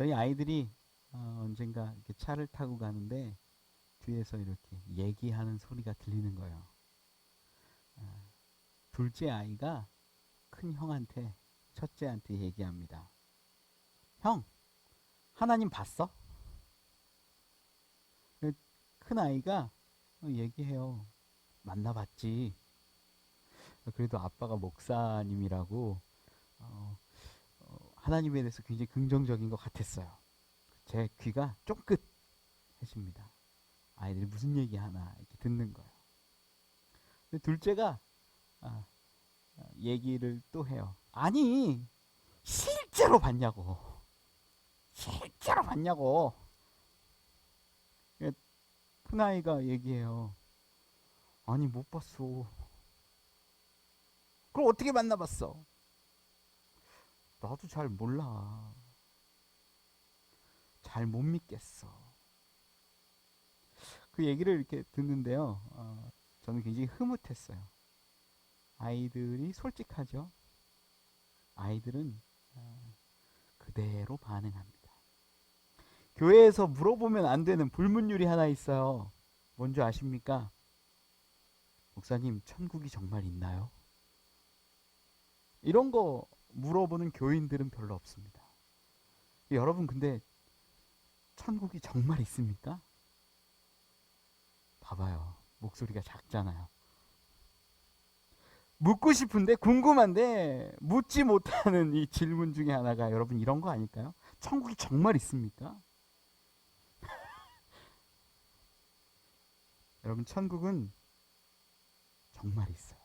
저희 아이들이 언젠가 이렇게 차를 타고 가는데 뒤에서 이렇게 얘기하는 소리가 들리는 거예요. 아, 둘째 아이가 큰 형한테, 첫째한테 얘기합니다. 형, 하나님 봤어? 큰 아이가 얘기해요. 만나봤지. 그래도 아빠가 목사님이라고 하나님에 대해서 굉장히 긍정적인 것 같았어요. 제 귀가 쫑긋해집니다. 아이들이 무슨 얘기하나 이렇게 듣는 거예요. 근데 둘째가 아, 얘기를 또 해요. 아니, 실제로 봤냐고. 실제로 봤냐고. 큰아이가 얘기해요. 아니, 못 봤어. 그럼 어떻게 만나봤어? 나도 잘 몰라. 잘 못 믿겠어. 그 얘기를 이렇게 듣는데요. 저는 굉장히 흐뭇했어요. 아이들이 솔직하죠. 아이들은 그대로 반응합니다. 교회에서 물어보면 안 되는 불문율이 하나 있어요. 뭔지 아십니까? 목사님, 천국이 정말 있나요? 이런 거 물어보는 교인들은 별로 없습니다. 여러분, 근데 천국이 정말 있습니까? 봐봐요. 목소리가 작잖아요. 묻고 싶은데 궁금한데 묻지 못하는 이 질문 중에 하나가 여러분 이런 거 아닐까요? 천국이 정말 있습니까? 여러분 천국은 정말 있어요.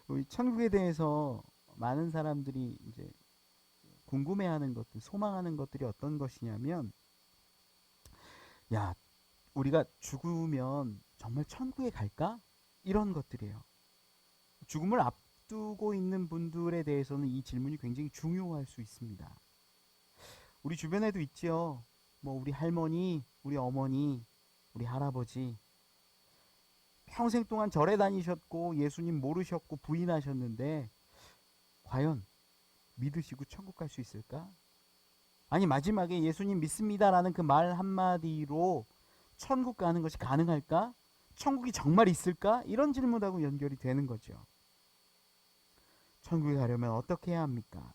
우리 천국에 대해서 많은 사람들이 이제 궁금해하는 것들, 소망하는 것들이 어떤 것이냐면, 야, 우리가 죽으면 정말 천국에 갈까? 이런 것들이에요. 죽음을 앞두고 있는 분들에 대해서는 이 질문이 굉장히 중요할 수 있습니다. 우리 주변에도 있지요. 뭐 우리 할머니, 우리 어머니, 우리 할아버지 평생 동안 절에 다니셨고 예수님 모르셨고 부인하셨는데 과연 믿으시고 천국 갈 수 있을까? 아니 마지막에 예수님 믿습니다라는 그 말 한마디로 천국 가는 것이 가능할까? 천국이 정말 있을까? 이런 질문하고 연결이 되는 거죠. 천국에 가려면 어떻게 해야 합니까?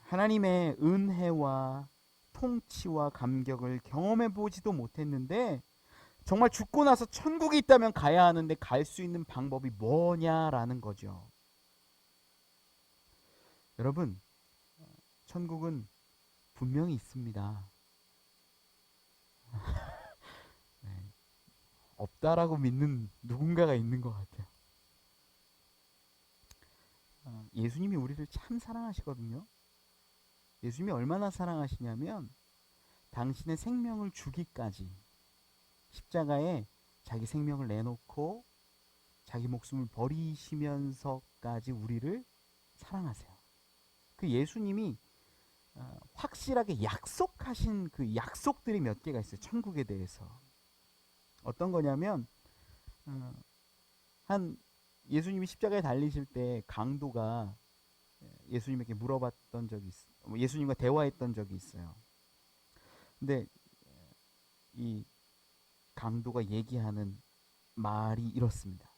하나님의 은혜와 통치와 감격을 경험해 보지도 못했는데 정말 죽고 나서 천국이 있다면 가야 하는데 갈 수 있는 방법이 뭐냐라는 거죠. 여러분, 천국은 분명히 있습니다. 네, 없다라고 믿는 누군가가 있는 것 같아요. 예수님이 우리를 참 사랑하시거든요. 예수님이 얼마나 사랑하시냐면 당신의 생명을 주기까지 십자가에 자기 생명을 내놓고 자기 목숨을 버리시면서까지 우리를 사랑하세요. 그 예수님이 확실하게 약속하신 그 약속들이 몇 개가 있어요. 천국에 대해서. 어떤 거냐면 한 예수님이 십자가에 달리실 때 강도가 예수님에게 물어봤던 적이 있어요. 예수님과 대화했던 적이 있어요. 근데 이 강도가 얘기하는 말이 이렇습니다.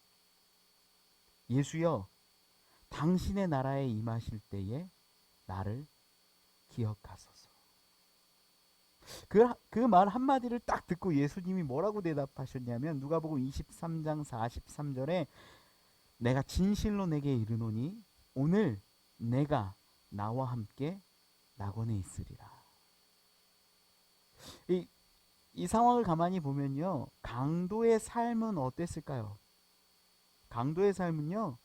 예수여, 당신의 나라에 임하실 때에 나를 기억하소서. 그 말 한마디를 딱 듣고 예수님이 뭐라고 대답하셨냐면 누가복음 23장 43절에 내가 진실로 내게 이르노니 오늘 내가 나와 함께 낙원에 있으리라. 이, 이 상황을 가만히 보면요. 강도의 삶은 어땠을까요? 강도의 삶은요.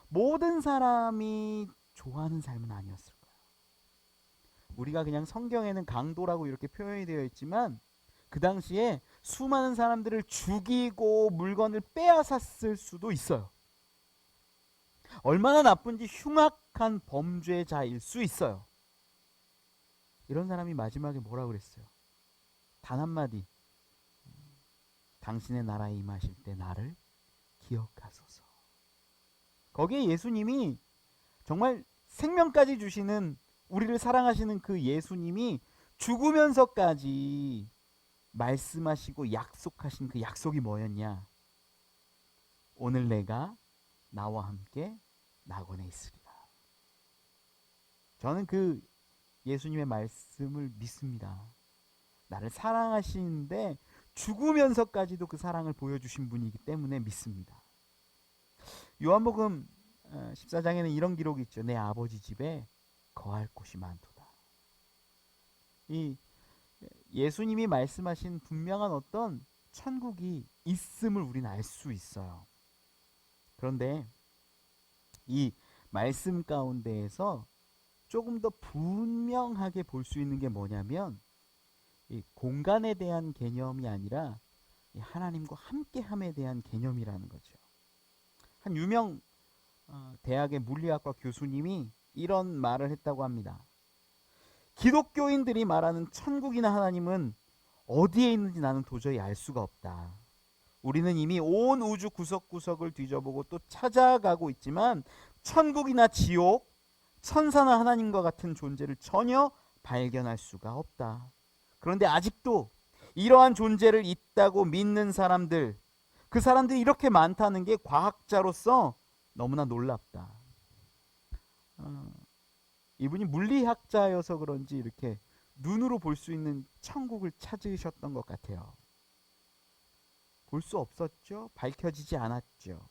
모든 사람이 좋아하는 삶은 아니었을 거예요. 우리가 그냥 성경에는 강도라고 이렇게 표현이 되어 있지만 그 당시에 수많은 사람들을 죽이고 물건을 빼앗았을 수도 있어요. 얼마나 나쁜지 흉악한 범죄자일 수 있어요. 이런 사람이 마지막에 뭐라 그랬어요? 단 한마디. 당신의 나라에 임하실 때 나를 기억하소서. 거기에 예수님이 정말 생명까지 주시는 우리를 사랑하시는 그 예수님이 죽으면서까지 말씀하시고 약속하신 그 약속이 뭐였냐? 오늘 내가 나와 함께 낙원에 있으리라. 저는 그 예수님의 말씀을 믿습니다. 나를 사랑하시는데 죽으면서까지도 그 사랑을 보여주신 분이기 때문에 믿습니다. 요한복음 14장에는 이런 기록이 있죠. 내 아버지 집에 거할 곳이 많도다. 이 예수님이 말씀하신 분명한 어떤 천국이 있음을 우리는 알 수 있어요. 그런데 이 말씀 가운데에서 조금 더 분명하게 볼 수 있는 게 뭐냐면 이 공간에 대한 개념이 아니라 이 하나님과 함께함에 대한 개념이라는 거죠. 한 유명 대학의 물리학과 교수님이 이런 말을 했다고 합니다. 기독교인들이 말하는 천국이나 하나님은 어디에 있는지 나는 도저히 알 수가 없다. 우리는 이미 온 우주 구석구석을 뒤져보고 또 찾아가고 있지만 천국이나 지옥, 천사나 하나님과 같은 존재를 전혀 발견할 수가 없다. 그런데 아직도 이러한 존재를 있다고 믿는 사람들, 그 사람들이 이렇게 많다는 게 과학자로서 너무나 놀랍다. 이분이 물리학자여서 그런지 이렇게 눈으로 볼 수 있는 천국을 찾으셨던 것 같아요. 볼 수 없었죠? 밝혀지지 않았죠.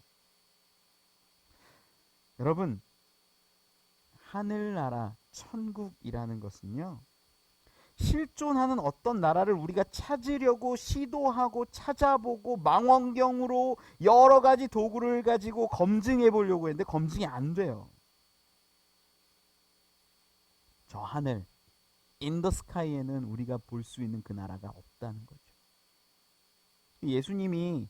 여러분, 하늘나라, 천국이라는 것은요, 실존하는 어떤 나라를 우리가 찾으려고 시도하고 찾아보고 망원경으로 여러 가지 도구를 가지고 검증해 보려고 했는데 검증이 안 돼요. 저 하늘, in the sky에는 우리가 볼 수 있는 그 나라가 없다는 거죠. 예수님이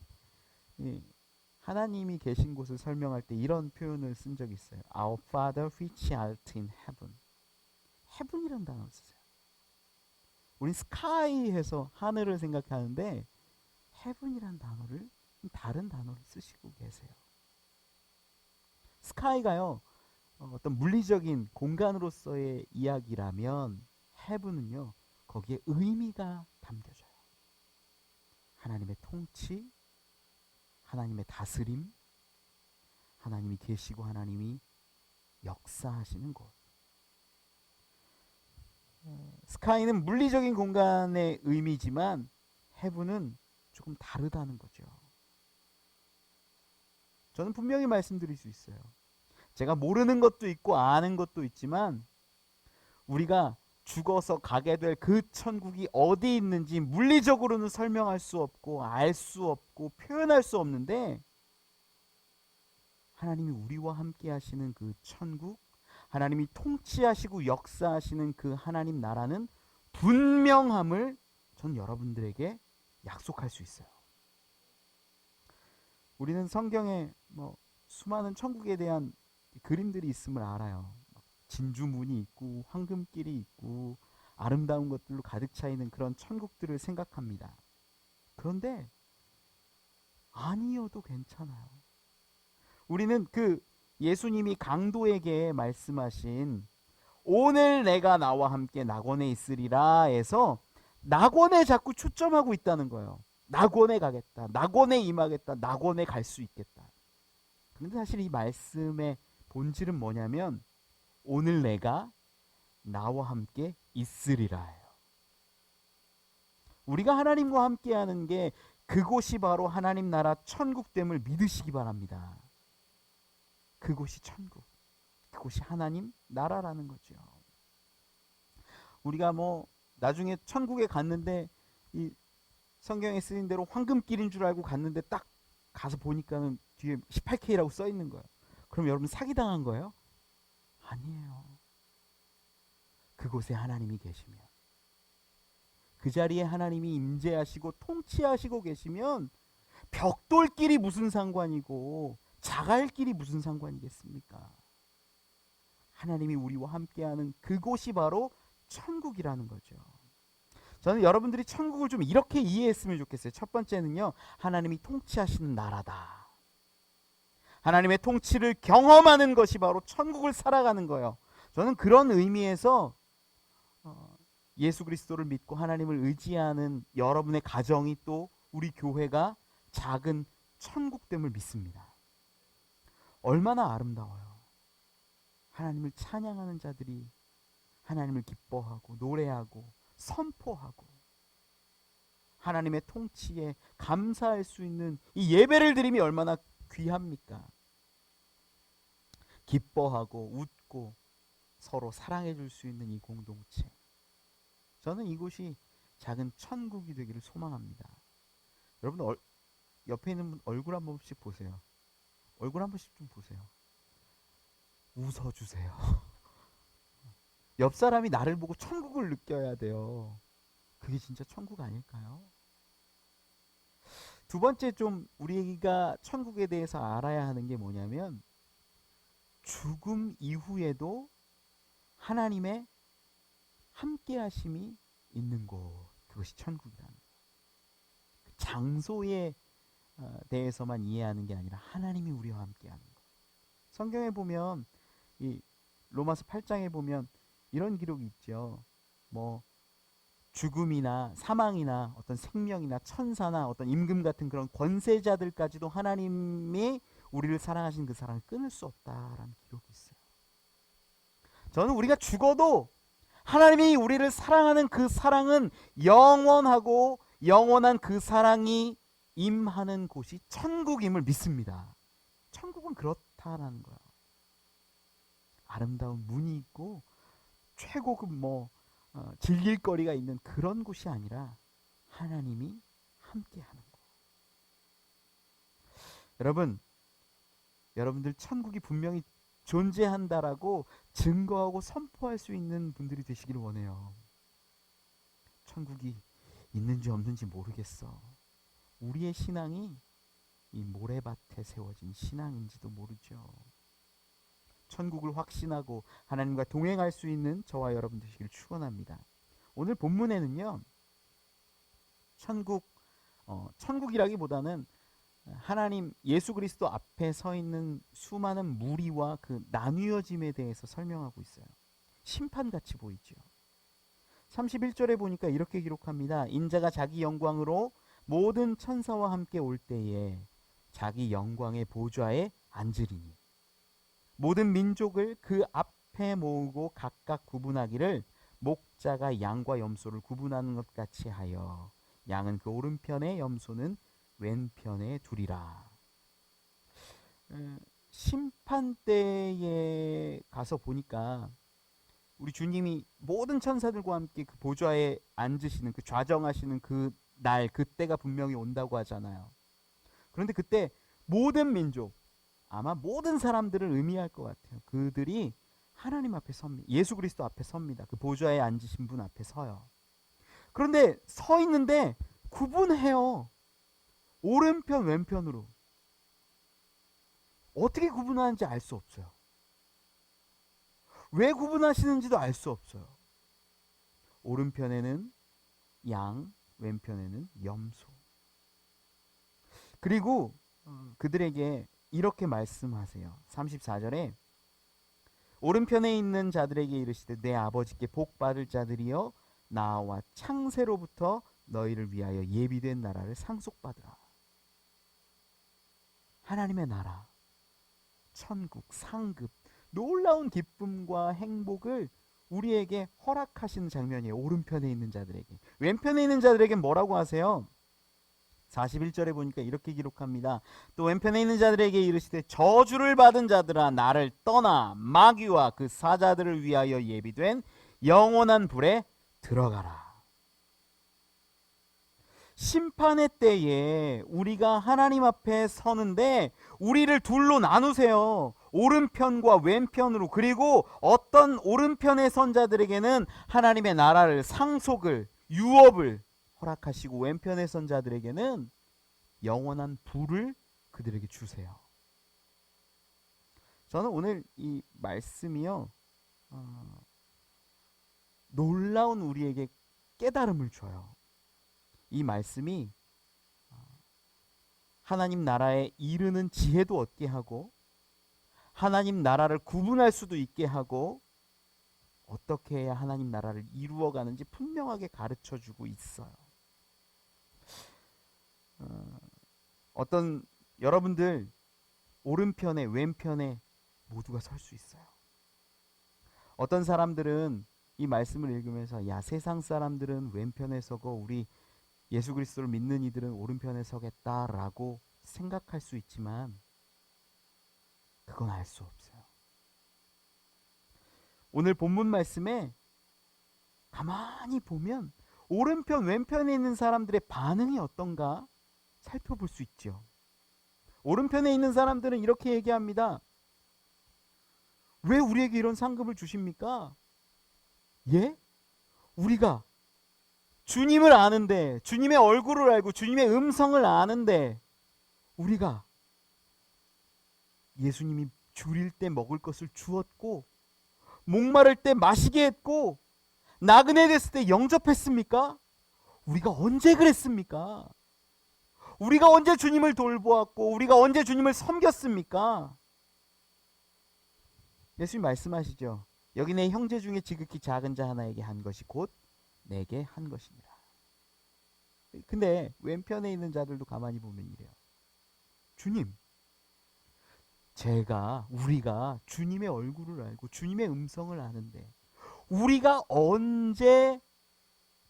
하나님이 계신 곳을 설명할 때 이런 표현을 쓴 적이 있어요. Our Father which art in heaven. heaven이라는 단어를 쓰세요. 우린 sky 해서 하늘을 생각하는데 heaven이라는 단어를 다른 단어를 쓰시고 계세요. sky가요, 어떤 물리적인 공간으로서의 이야기라면 heaven은요, 거기에 의미가 담겨져요. 하나님의 통치, 하나님의 다스림, 하나님이 계시고 하나님이 역사하시는 곳. 스카이는 물리적인 공간의 의미지만 헤븐은 조금 다르다는 거죠. 저는 분명히 말씀드릴 수 있어요. 제가 모르는 것도 있고 아는 것도 있지만 우리가 죽어서 가게 될 그 천국이 어디 있는지 물리적으로는 설명할 수 없고 알 수 없고 표현할 수 없는데 하나님이 우리와 함께 하시는 그 천국, 하나님이 통치하시고 역사하시는 그 하나님 나라는 분명함을 전 여러분들에게 약속할 수 있어요. 우리는 성경에 수많은 천국에 대한 그림들이 있음을 알아요. 진주문이 있고 황금길이 있고 아름다운 것들로 가득 차 있는 그런 천국들을 생각합니다. 그런데 아니어도 괜찮아요. 우리는 그 예수님이 강도에게 말씀하신 오늘 내가 나와 함께 낙원에 있으리라 해서 낙원에 자꾸 초점하고 있다는 거예요. 낙원에 가겠다. 낙원에 임하겠다. 낙원에 갈 수 있겠다. 그런데 사실 이 말씀의 본질은 뭐냐면 오늘 내가 나와 함께 있으리라예요. 우리가 하나님과 함께하는 게 그곳이 바로 하나님 나라 천국됨을 믿으시기 바랍니다. 그곳이 천국, 그곳이 하나님 나라라는 거죠. 우리가 나중에 천국에 갔는데 이 성경에 쓰인 대로 황금길인 줄 알고 갔는데 딱 가서 보니까는 뒤에 18K라고 써 있는 거예요. 그럼 여러분 사기당한 거예요? 아니에요. 그곳에 하나님이 계시면, 그 자리에 하나님이 임재하시고 통치하시고 계시면 벽돌길이 무슨 상관이고 자갈길이 무슨 상관이겠습니까? 하나님이 우리와 함께하는 그곳이 바로 천국이라는 거죠. 저는 여러분들이 천국을 좀 이렇게 이해했으면 좋겠어요. 첫 번째는요, 하나님이 통치하시는 나라다. 하나님의 통치를 경험하는 것이 바로 천국을 살아가는 거예요. 저는 그런 의미에서 예수 그리스도를 믿고 하나님을 의지하는 여러분의 가정이 또 우리 교회가 작은 천국됨을 믿습니다. 얼마나 아름다워요. 하나님을 찬양하는 자들이 하나님을 기뻐하고 노래하고 선포하고 하나님의 통치에 감사할 수 있는 이 예배를 드림이 얼마나 귀합니까? 기뻐하고 웃고 서로 사랑해 줄 수 있는 이 공동체. 저는 이곳이 작은 천국이 되기를 소망합니다. 여러분 옆에 있는 분 얼굴 한 번씩 보세요. 얼굴 한 번씩 좀 보세요. 웃어주세요. 옆 사람이 나를 보고 천국을 느껴야 돼요. 그게 진짜 천국 아닐까요? 두 번째 좀 우리가 천국에 대해서 알아야 하는 게 뭐냐면 죽음 이후에도 하나님의 함께 하심이 있는 곳. 그것이 천국이라는 거예요. 그 장소에 대해서만 이해하는 게 아니라 하나님이 우리와 함께 하는 것. 성경에 보면 이 로마서 8장에 보면 이런 기록이 있죠. 뭐 죽음이나 사망이나 어떤 생명이나 천사나 어떤 임금 같은 그런 권세자들까지도 하나님이 우리를 사랑하신 그 사랑을 끊을 수 없다라는 기록이 있어요. 저는 우리가 죽어도 하나님이 우리를 사랑하는 그 사랑은 영원하고 영원한 그 사랑이 임하는 곳이 천국임을 믿습니다. 천국은 그렇다라는 거야. 아름다운 문이 있고 최고급 즐길 거리가 있는 그런 곳이 아니라 하나님이 함께하는 곳. 여러분들 천국이 분명히 존재한다라고 증거하고 선포할 수 있는 분들이 되시기를 원해요. 천국이 있는지 없는지 모르겠어. 우리의 신앙이 이 모래밭에 세워진 신앙인지도 모르죠. 천국을 확신하고 하나님과 동행할 수 있는 저와 여러분 되시기를 축원합니다. 오늘 본문에는요, 천국이라기보다는 하나님 예수 그리스도 앞에 서 있는 수많은 무리와 그 나뉘어짐에 대해서 설명하고 있어요. 심판같이 보이죠. 31절에 보니까 이렇게 기록합니다. 인자가 자기 영광으로 모든 천사와 함께 올 때에 자기 영광의 보좌에 앉으리니 모든 민족을 그 앞에 모으고 각각 구분하기를 목자가 양과 염소를 구분하는 것 같이 하여 양은 그 오른편에 염소는 왼편에 두리라. 심판 때에 가서 보니까 우리 주님이 모든 천사들과 함께 그 보좌에 앉으시는 그 좌정하시는 그 날 그때가 분명히 온다고 하잖아요. 그런데 그때 모든 민족 아마 모든 사람들을 의미할 것 같아요. 그들이 하나님 앞에 섭니다. 예수 그리스도 앞에 섭니다. 그 보좌에 앉으신 분 앞에 서요. 그런데 서 있는데 구분해요. 오른편 왼편으로. 어떻게 구분하는지 알 수 없어요. 왜 구분하시는지도 알 수 없어요. 오른편에는 양, 왼편에는 염소. 그리고 그들에게 이렇게 말씀하세요. 34절에 오른편에 있는 자들에게 이르시되 내 아버지께 복 받을 자들이여 나와 창세로부터 너희를 위하여 예비된 나라를 상속받으라. 하나님의 나라, 천국, 상급, 놀라운 기쁨과 행복을 우리에게 허락하시는 장면이에요. 오른편에 있는 자들에게. 왼편에 있는 자들에게 뭐라고 하세요? 41절에 보니까 이렇게 기록합니다. 또 왼편에 있는 자들에게 이르시되 저주를 받은 자들아 나를 떠나 마귀와 그 사자들을 위하여 예비된 영원한 불에 들어가라. 심판의 때에 우리가 하나님 앞에 서는데 우리를 둘로 나누세요. 오른편과 왼편으로. 그리고 어떤 오른편에 선 자들에게는 하나님의 나라를 상속을 유업을 허락하시고 왼편에 선 자들에게는 영원한 불을 그들에게 주세요. 저는 오늘 이 말씀이요 놀라운 우리에게 깨달음을 줘요. 이 말씀이 하나님 나라에 이르는 지혜도 얻게 하고 하나님 나라를 구분할 수도 있게 하고 어떻게 해야 하나님 나라를 이루어가는지 분명하게 가르쳐주고 있어요. 어떤 여러분들 오른편에 왼편에 모두가 설 수 있어요. 어떤 사람들은 이 말씀을 읽으면서 야, 세상 사람들은 왼편에 서고 우리 예수 그리스도를 믿는 이들은 오른편에 서겠다라고 생각할 수 있지만 그건 알 수 없어요. 오늘 본문 말씀에 가만히 보면 오른편 왼편에 있는 사람들의 반응이 어떤가 살펴볼 수 있죠. 오른편에 있는 사람들은 이렇게 얘기합니다. 왜 우리에게 이런 상급을 주십니까? 예? 우리가 주님을 아는데, 주님의 얼굴을 알고 주님의 음성을 아는데 우리가 예수님이 줄일 때 먹을 것을 주었고 목마를 때 마시게 했고 나그네 됐을 때 영접했습니까? 우리가 언제 그랬습니까? 우리가 언제 주님을 돌보았고 우리가 언제 주님을 섬겼습니까? 예수님 말씀하시죠. 여기 내 형제 중에 지극히 작은 자 하나에게 한 것이 곧 내게 한 것이니라. 근데 왼편에 있는 자들도 가만히 보면 이래요. 주님, 우리가 주님의 얼굴을 알고 주님의 음성을 아는데 우리가 언제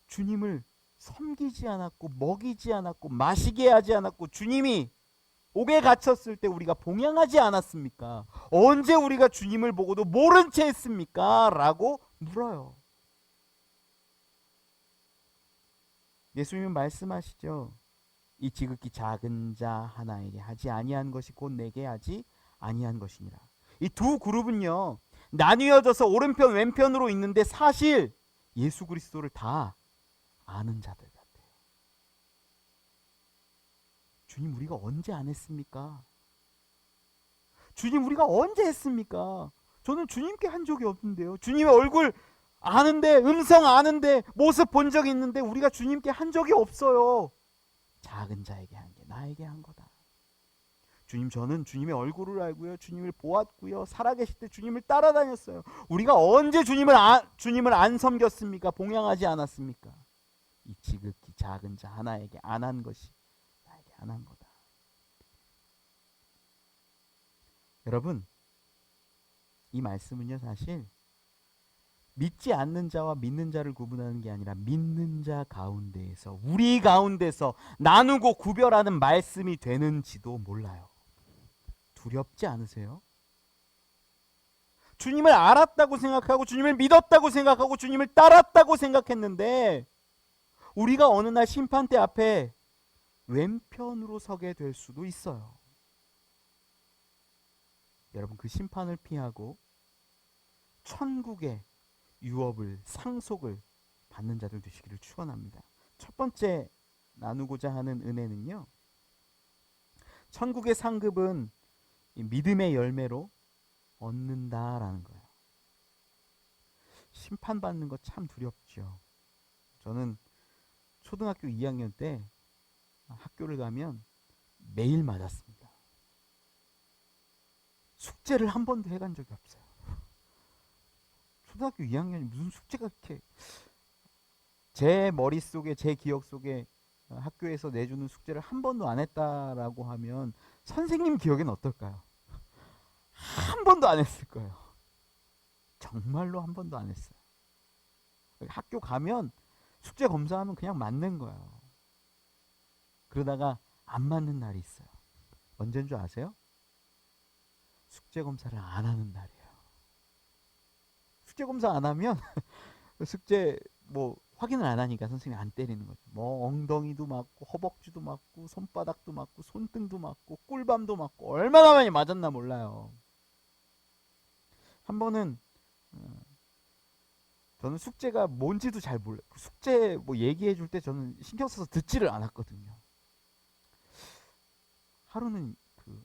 주님을 섬기지 않았고 먹이지 않았고 마시게 하지 않았고 주님이 옥에 갇혔을 때 우리가 봉양하지 않았습니까? 언제 우리가 주님을 보고도 모른 채 했습니까? 라고 물어요. 예수님은 말씀하시죠. 이 지극히 작은 자 하나에게 하지 아니한 것이 곧 내게 하지 아니한 것이니라. 이 두 그룹은요 나뉘어져서 오른편 왼편으로 있는데 사실 예수 그리스도를 다 아는 자들 같아요. 주님 우리가 언제 안 했습니까? 주님 우리가 언제 했습니까? 저는 주님께 한 적이 없는데요. 주님의 얼굴 아는데 음성 아는데 모습 본 적이 있는데 우리가 주님께 한 적이 없어요. 작은 자에게 한 게 나에게 한 거다. 주님 저는 주님의 얼굴을 알고요. 주님을 보았고요. 살아계실 때 주님을 따라다녔어요. 우리가 언제 주님을 안 섬겼습니까? 봉양하지 않았습니까? 이 지극히 작은 자 하나에게 안 한 것이 나에게 안 한 거다. 여러분 이 말씀은요 사실 믿지 않는 자와 믿는 자를 구분하는 게 아니라 믿는 자 가운데에서 우리 가운데서 나누고 구별하는 말씀이 되는지도 몰라요. 두렵지 않으세요? 주님을 알았다고 생각하고 주님을 믿었다고 생각하고 주님을 따랐다고 생각했는데 우리가 어느 날 심판대 앞에 왼편으로 서게 될 수도 있어요. 여러분 그 심판을 피하고 천국의 유업을 상속을 받는 자들 되시기를 축원합니다. 첫 번째 나누고자 하는 은혜는요. 천국의 상급은 이 믿음의 열매로 얻는다라는 거예요. 심판받는 거 참 두렵죠. 저는 초등학교 2학년 때 학교를 가면 매일 맞았습니다. 숙제를 한 번도 해간 적이 없어요. 초등학교 2학년이 무슨 숙제가 이렇게 제 머릿속에 제 기억 속에 학교에서 내주는 숙제를 한 번도 안 했다라고 하면 선생님 기억엔 어떨까요? 한 번도 안 했을 거예요. 정말로 한 번도 안 했어요. 학교 가면 숙제 검사하면 그냥 맞는 거예요. 그러다가 안 맞는 날이 있어요. 언제인 줄 아세요? 숙제 검사를 안 하는 날이에요. 숙제 검사 안 하면 숙제 뭐 확인을 안 하니까 선생님이 안 때리는 거죠. 뭐 엉덩이도 맞고 허벅지도 맞고 손바닥도 맞고 손등도 맞고 꿀밤도 맞고 얼마나 많이 맞았나 몰라요. 한 번은 저는 숙제가 뭔지도 잘 몰라요. 숙제 뭐 얘기해 줄 때 저는 신경 써서 듣지를 않았거든요. 하루는 그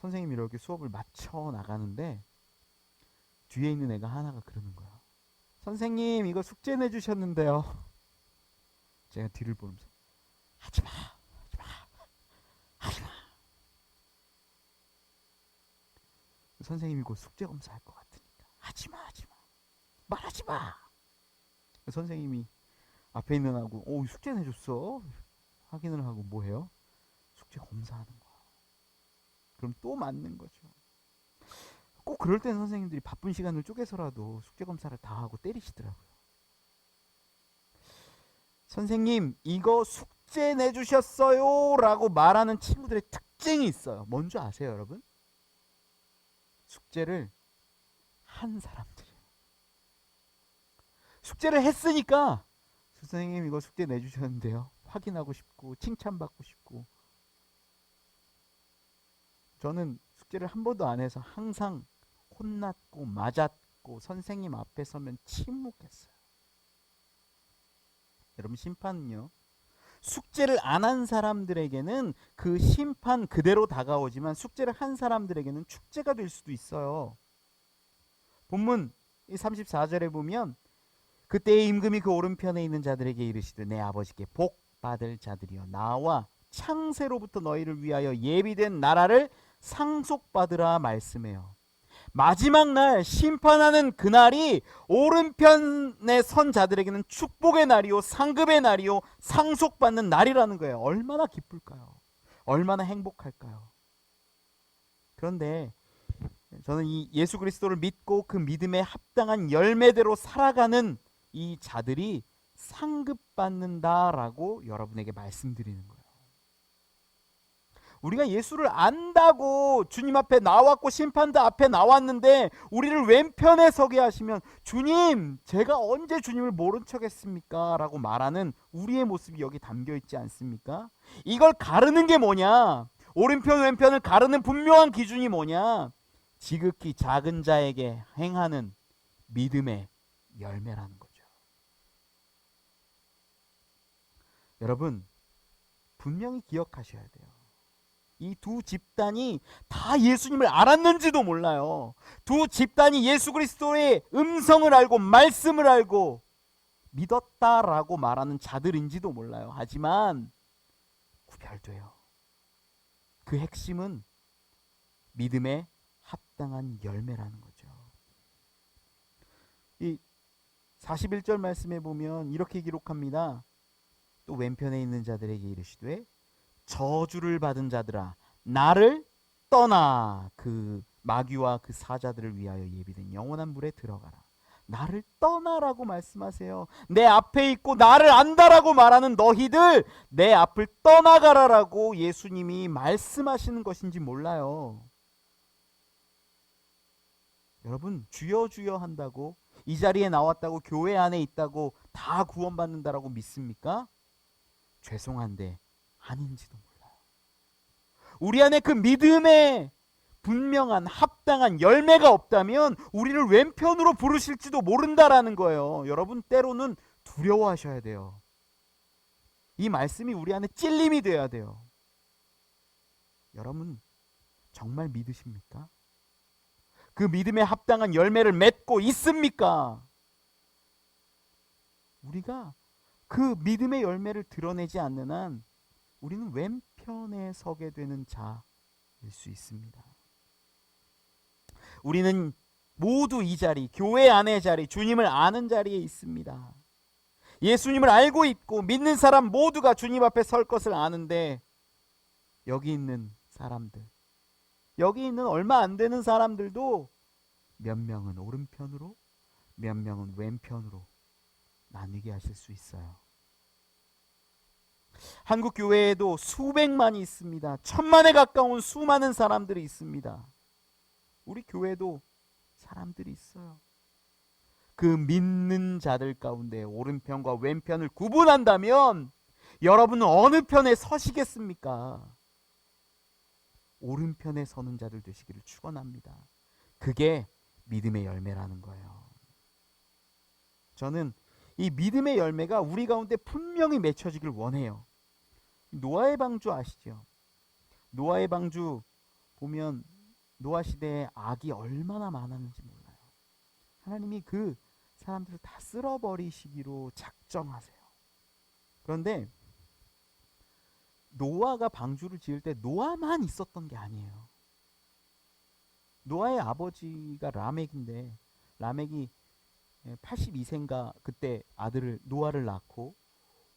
선생님이 이렇게 수업을 마쳐 나가는데 뒤에 있는 애가 하나가 그러는 거야. 선생님 이거 숙제 내주셨는데요. 제가 뒤를 보면서 하지마 선생님이 곧 숙제 검사할 것 같으니까 하지마 하지마 말하지마. 선생님이 앞에 있는 하고 숙제 내줬어. 확인을 하고 뭐해요? 숙제 검사하는 거야. 그럼 또 맞는 거죠. 꼭 그럴 땐 선생님들이 바쁜 시간을 쪼개서라도 숙제 검사를 다 하고 때리시더라고요. 선생님 이거 숙제 내주셨어요 라고 말하는 친구들의 특징이 있어요. 뭔지 아세요 여러분? 숙제를 한 사람들이에요. 숙제를 했으니까 선생님 이거 숙제 내주셨는데요 확인하고 싶고 칭찬받고 싶고. 저는 숙제를 한 번도 안 해서 항상 혼났고 맞았고 선생님 앞에 서면 침묵했어요. 여러분 심판은요 숙제를 안 한 사람들에게는 그 심판 그대로 다가오지만 숙제를 한 사람들에게는 축제가 될 수도 있어요. 본문 34절에 보면 그때의 임금이 그 오른편에 있는 자들에게 이르시되 내 아버지께 복 받을 자들이여 나와 창세로부터 너희를 위하여 예비된 나라를 상속받으라 말씀해요. 마지막 날 심판하는 그날이 오른편에 선 자들에게는 축복의 날이요 상급의 날이요 상속받는 날이라는 거예요. 얼마나 기쁠까요? 얼마나 행복할까요? 그런데 저는 이 예수 그리스도를 믿고 그 믿음에 합당한 열매대로 살아가는 이 자들이 상급받는다라고 여러분에게 말씀드리는 거예요. 우리가 예수를 안다고 주님 앞에 나왔고 심판대 앞에 나왔는데 우리를 왼편에 서게 하시면 주님 제가 언제 주님을 모른 척 했습니까? 라고 말하는 우리의 모습이 여기 담겨 있지 않습니까? 이걸 가르는 게 뭐냐? 오른편 왼편을 가르는 분명한 기준이 뭐냐? 지극히 작은 자에게 행하는 믿음의 열매라는 거죠. 여러분 분명히 기억하셔야 돼요. 이 두 집단이 다 예수님을 알았는지도 몰라요. 두 집단이 예수 그리스도의 음성을 알고 말씀을 알고 믿었다라고 말하는 자들인지도 몰라요. 하지만 구별돼요. 그 핵심은 믿음에 합당한 열매라는 거죠. 이 41절 말씀에 보면 이렇게 기록합니다. 또 왼편에 있는 자들에게 이르시되 저주를 받은 자들아 나를 떠나 그 마귀와 그 사자들을 위하여 예비된 영원한 물에 들어가라. 나를 떠나라고 말씀하세요. 내 앞에 있고 나를 안다라고 말하는 너희들 내 앞을 떠나가라라고 예수님이 말씀하시는 것인지 몰라요. 여러분 주여 주여 한다고 이 자리에 나왔다고 교회 안에 있다고 다 구원받는다라고 믿습니까? 죄송한데 아닌지도 몰라요. 우리 안에 그 믿음의 분명한 합당한 열매가 없다면 우리를 왼편으로 부르실지도 모른다라는 거예요. 여러분 때로는 두려워하셔야 돼요. 이 말씀이 우리 안에 찔림이 돼야 돼요. 여러분 정말 믿으십니까? 그 믿음에 합당한 열매를 맺고 있습니까? 우리가 그 믿음의 열매를 드러내지 않는 한 우리는 왼편에 서게 되는 자일 수 있습니다. 우리는 모두 이 자리, 교회 안의 자리, 주님을 아는 자리에 있습니다. 예수님을 알고 있고 믿는 사람 모두가 주님 앞에 설 것을 아는데 여기 있는 사람들, 여기 있는 얼마 안 되는 사람들도 몇 명은 오른편으로, 몇 명은 왼편으로 나뉘게 하실 수 있어요. 한국 교회에도 수백만이 있습니다. 천만에 가까운 수많은 사람들이 있습니다. 우리 교회도 사람들이 있어요. 그 믿는 자들 가운데 오른편과 왼편을 구분한다면 여러분은 어느 편에 서시겠습니까? 오른편에 서는 자들 되시기를 축원합니다. 그게 믿음의 열매라는 거예요. 저는 이 믿음의 열매가 우리 가운데 분명히 맺혀지길 원해요. 노아의 방주 아시죠? 노아의 방주 보면 노아 시대에 악이 얼마나 많았는지 몰라요. 하나님이 그 사람들을 다 쓸어버리시기로 작정하세요. 그런데 노아가 방주를 지을 때 노아만 있었던 게 아니에요. 노아의 아버지가 라멕인데 라멕이 82세인가 그때 아들을 노아를 낳고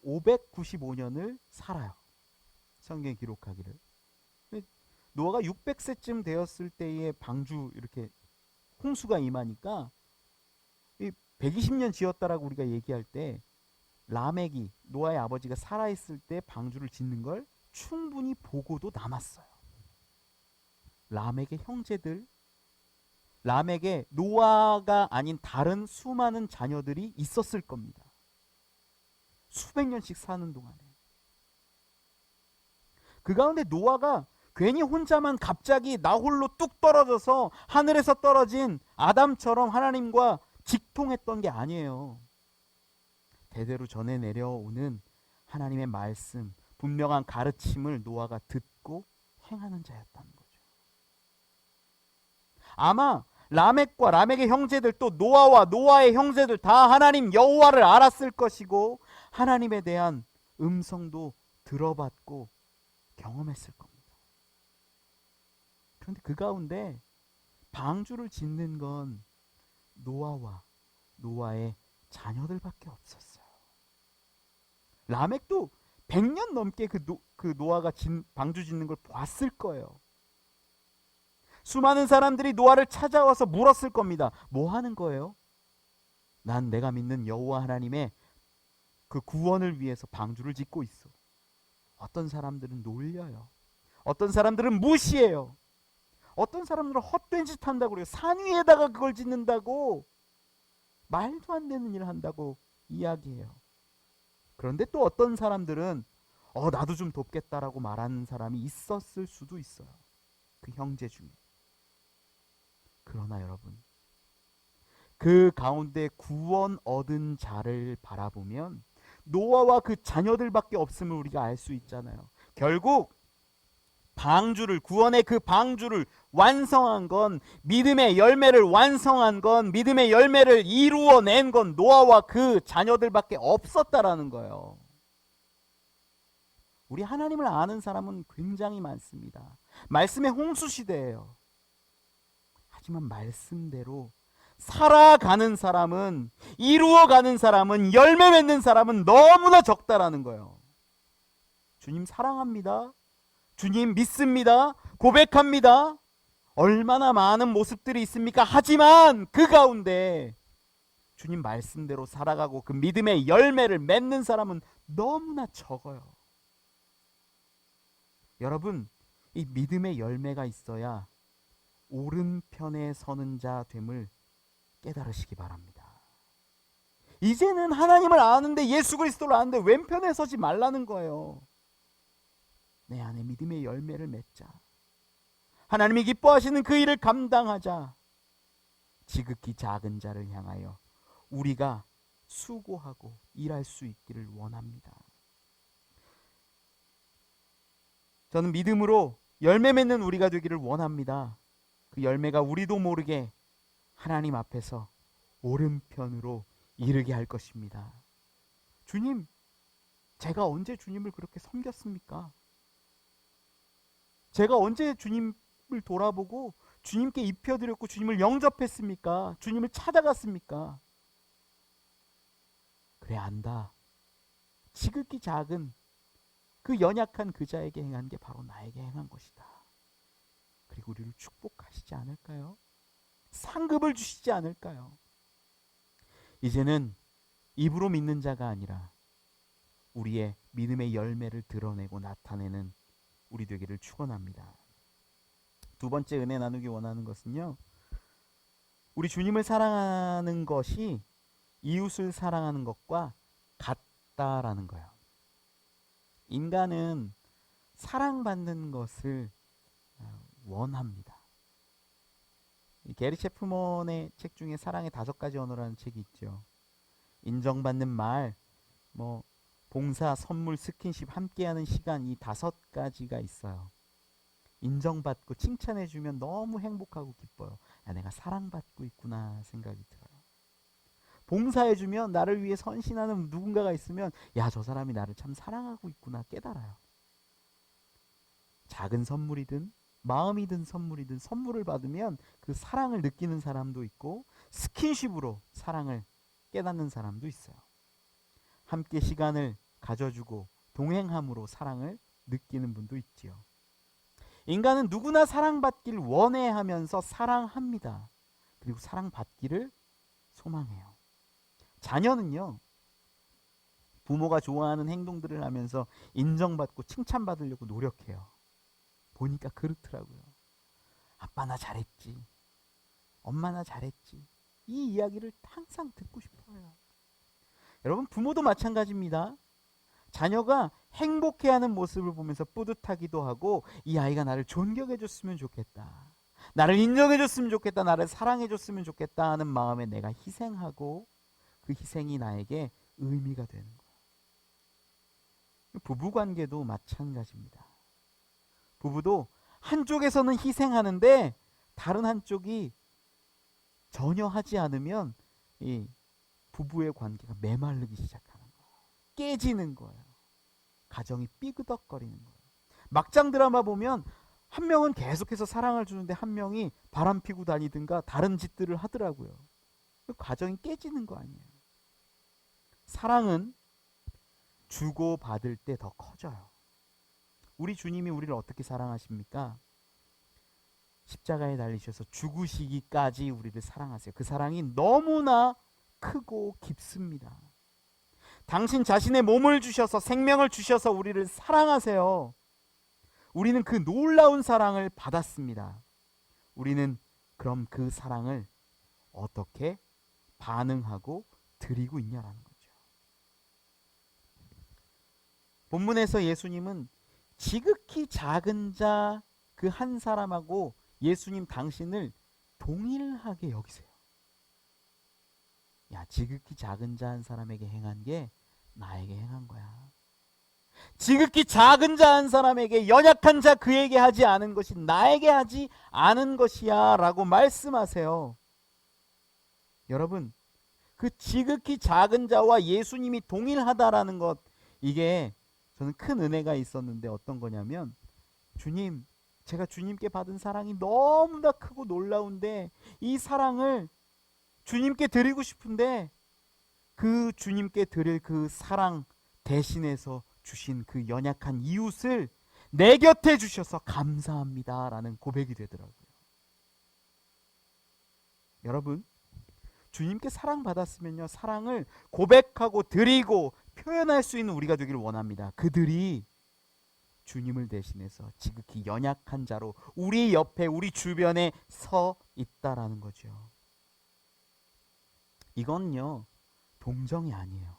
595년을 살아요. 성경에 기록하기를. 노아가 600세쯤 되었을 때에 방주 이렇게 홍수가 임하니까 120년 지었다라고 우리가 얘기할 때 라멕이 노아의 아버지가 살아있을 때 방주를 짓는 걸 충분히 보고도 남았어요. 라멕의 형제들, 라멕의 노아가 아닌 다른 수많은 자녀들이 있었을 겁니다. 수백 년씩 사는 동안에. 그 가운데 노아가 괜히 혼자만 갑자기 나 홀로 뚝 떨어져서 하늘에서 떨어진 아담처럼 하나님과 직통했던 게 아니에요. 대대로 전해 내려오는 하나님의 말씀, 분명한 가르침을 노아가 듣고 행하는 자였다는 거죠. 아마 라멕과 라멕의 형제들 또 노아와 노아의 형제들 다 하나님 여호와를 알았을 것이고 하나님에 대한 음성도 들어봤고 경험했을 겁니다. 그런데 그 가운데 방주를 짓는 건 노아와 노아의 자녀들밖에 없었어요. 라멕도 100년 넘게 그 노아가 방주 짓는 걸 봤을 거예요. 수많은 사람들이 노아를 찾아와서 물었을 겁니다. 뭐 하는 거예요? 난 내가 믿는 여호와 하나님의 그 구원을 위해서 방주를 짓고 있어. 어떤 사람들은 놀려요. 어떤 사람들은 무시해요. 어떤 사람들은 헛된 짓 한다고 그래요. 산 위에다가 그걸 짓는다고 말도 안 되는 일을 한다고 이야기해요. 그런데 또 어떤 사람들은 나도 좀 돕겠다라고 말하는 사람이 있었을 수도 있어요. 그 형제 중에. 그러나 여러분, 그 가운데 구원 얻은 자를 바라보면 노아와 그 자녀들밖에 없음을 우리가 알 수 있잖아요. 결국 방주를, 구원의 그 방주를 완성한 건, 믿음의 열매를 완성한 건, 믿음의 열매를 이루어낸 건 노아와 그 자녀들밖에 없었다라는 거예요. 우리 하나님을 아는 사람은 굉장히 많습니다. 말씀의 홍수 시대예요. 하지만 말씀대로 살아가는 사람은, 이루어가는 사람은, 열매 맺는 사람은 너무나 적다라는 거예요. 주님 사랑합니다. 주님 믿습니다. 고백합니다. 얼마나 많은 모습들이 있습니까? 하지만 그 가운데 주님 말씀대로 살아가고 그 믿음의 열매를 맺는 사람은 너무나 적어요. 여러분, 이 믿음의 열매가 있어야 오른편에 서는 자 됨을 깨달으시기 바랍니다. 이제는 하나님을 아는데, 예수 그리스도를 아는데 왼편에 서지 말라는 거예요. 내 안에 믿음의 열매를 맺자. 하나님이 기뻐하시는 그 일을 감당하자. 지극히 작은 자를 향하여 우리가 수고하고 일할 수 있기를 원합니다. 저는 믿음으로 열매 맺는 우리가 되기를 원합니다. 그 열매가 우리도 모르게 하나님 앞에서 오른편으로 이르게 할 것입니다. 주님, 제가 언제 주님을 그렇게 섬겼습니까? 제가 언제 주님을 돌아보고 주님께 입혀드렸고 주님을 영접했습니까? 주님을 찾아갔습니까? 그래 안다. 지극히 작은 그 연약한 그 자에게 행한 게 바로 나에게 행한 것이다. 그리고 우리를 축복하시지 않을까요? 상급을 주시지 않을까요? 이제는 입으로 믿는 자가 아니라 우리의 믿음의 열매를 드러내고 나타내는 우리 되기를 축원합니다. 두 번째 은혜 나누기 원하는 것은요, 우리 주님을 사랑하는 것이 이웃을 사랑하는 것과 같다라는 거예요. 인간은 사랑받는 것을 원합니다. 게리 체프먼의 책 중에 사랑의 5가지 언어라는 책이 있죠. 인정받는 말, 봉사, 선물, 스킨십, 함께하는 시간, 이 5가지가 있어요. 인정받고 칭찬해주면 너무 행복하고 기뻐요. 내가 사랑받고 있구나 생각이 들어요. 봉사해주면, 나를 위해 헌신하는 누군가가 있으면 저 사람이 나를 참 사랑하고 있구나 깨달아요. 작은 선물이든 마음이든 선물이든 선물을 받으면 그 사랑을 느끼는 사람도 있고 스킨십으로 사랑을 깨닫는 사람도 있어요. 함께 시간을 가져주고 동행함으로 사랑을 느끼는 분도 있지요. 인간은 누구나 사랑받길 원해하면서 사랑합니다. 그리고 사랑받기를 소망해요. 자녀는요, 부모가 좋아하는 행동들을 하면서 인정받고 칭찬받으려고 노력해요. 보니까 그렇더라고요. 아빠 나 잘했지. 엄마 나 잘했지. 이 이야기를 항상 듣고 싶어요. 여러분, 부모도 마찬가지입니다. 자녀가 행복해하는 모습을 보면서 뿌듯하기도 하고, 이 아이가 나를 존경해줬으면 좋겠다, 나를 인정해줬으면 좋겠다, 나를 사랑해줬으면 좋겠다 하는 마음에 내가 희생하고 그 희생이 나에게 의미가 되는 거예요. 부부관계도 마찬가지입니다. 부부도 한쪽에서는 희생하는데 다른 한쪽이 전혀 하지 않으면 이 부부의 관계가 메마르기 시작하는 거예요. 깨지는 거예요. 가정이 삐그덕거리는 거예요. 막장 드라마 보면 한 명은 계속해서 사랑을 주는데 한 명이 바람 피고 다니든가 다른 짓들을 하더라고요. 가정이 깨지는 거 아니에요. 사랑은 주고 받을 때 더 커져요. 우리 주님이 우리를 어떻게 사랑하십니까? 십자가에 달리셔서 죽으시기까지 우리를 사랑하세요. 그 사랑이 너무나 크고 깊습니다. 당신 자신의 몸을 주셔서 생명을 주셔서 우리를 사랑하세요. 우리는 그 놀라운 사랑을 받았습니다. 우리는 그럼 그 사랑을 어떻게 반응하고 드리고 있냐라는 거죠. 본문에서 예수님은 지극히 작은 자 그 한 사람하고 예수님 당신을 동일하게 여기세요. 야, 지극히 작은 자 한 사람에게 행한 게 나에게 행한 거야. 지극히 작은 자 한 사람에게, 연약한 자 그에게 하지 않은 것이 나에게 하지 않은 것이야 라고 말씀하세요. 여러분, 그 지극히 작은 자와 예수님이 동일하다라는 것, 이게 저는 큰 은혜가 있었는데 어떤 거냐면, 주님, 제가 주님께 받은 사랑이 너무나 크고 놀라운데 이 사랑을 주님께 드리고 싶은데 그 주님께 드릴 그 사랑 대신해서 주신 그 연약한 이웃을 내 곁에 주셔서 감사합니다 라는 고백이 되더라고요. 여러분, 주님께 사랑받았으면요, 사랑을 고백하고 드리고 표현할 수 있는 우리가 되기를 원합니다. 그들이 주님을 대신해서 지극히 연약한 자로 우리 옆에, 우리 주변에 서 있다라는 거죠. 이건요, 동정이 아니에요.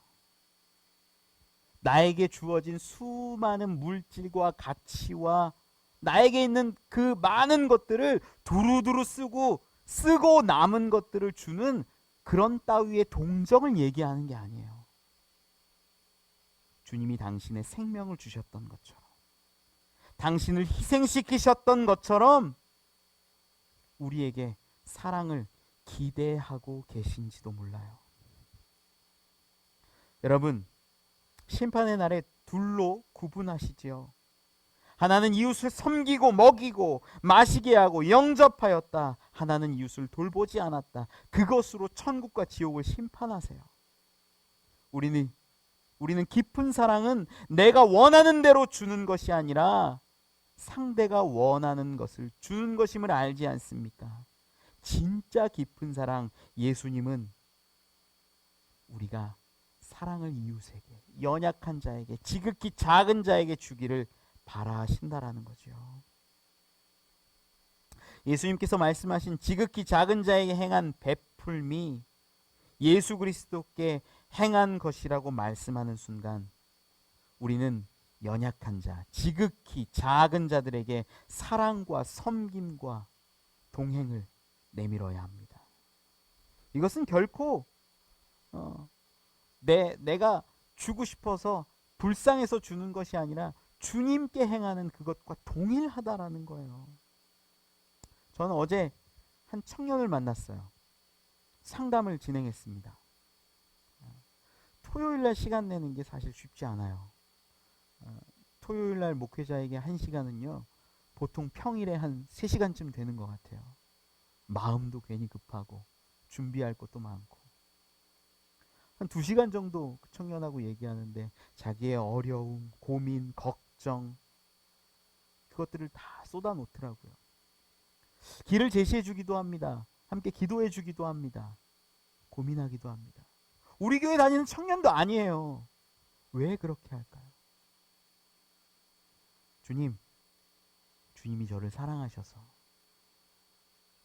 나에게 주어진 수많은 물질과 가치와 나에게 있는 그 많은 것들을 두루두루 쓰고 남은 것들을 주는 그런 따위의 동정을 얘기하는 게 아니에요. 주님이 당신의 생명을 주셨던 것처럼, 당신을 희생시키셨던 것처럼 우리에게 사랑을 기대하고 계신지도 몰라요. 여러분, 심판의 날에 둘로 구분하시지요. 하나는 이웃을 섬기고 먹이고 마시게 하고 영접하였다. 하나는 이웃을 돌보지 않았다. 그것으로 천국과 지옥을 심판하세요. 우리는 깊은 사랑은 내가 원하는 대로 주는 것이 아니라 상대가 원하는 것을 주는 것임을 알지 않습니까? 진짜 깊은 사랑, 예수님은 우리가 사랑을 이웃에게, 연약한 자에게, 지극히 작은 자에게 주기를 바라신다라는 거죠. 예수님께서 말씀하신 지극히 작은 자에게 행한 베풀미, 예수 그리스도께 행한 것이라고 말씀하는 순간 우리는 연약한 자, 지극히 작은 자들에게 사랑과 섬김과 동행을 내밀어야 합니다. 이것은 결코 내가 주고 싶어서 불쌍해서 주는 것이 아니라 주님께 행하는 그것과 동일하다라는 거예요. 저는 어제 한 청년을 만났어요. 상담을 진행했습니다. 토요일날 시간 내는 게 사실 쉽지 않아요. 토요일날 목회자에게 1시간은요 보통 평일에 한 3시간쯤 되는 것 같아요. 마음도 괜히 급하고 준비할 것도 많고 한 2시간 정도 그 청년하고 얘기하는데 자기의 어려움, 고민, 걱정 그것들을 다 쏟아놓더라고요. 길을 제시해 주기도 합니다. 함께 기도해 주기도 합니다. 고민하기도 합니다. 우리 교회 다니는 청년도 아니에요. 왜 그렇게 할까요? 주님이 저를 사랑하셔서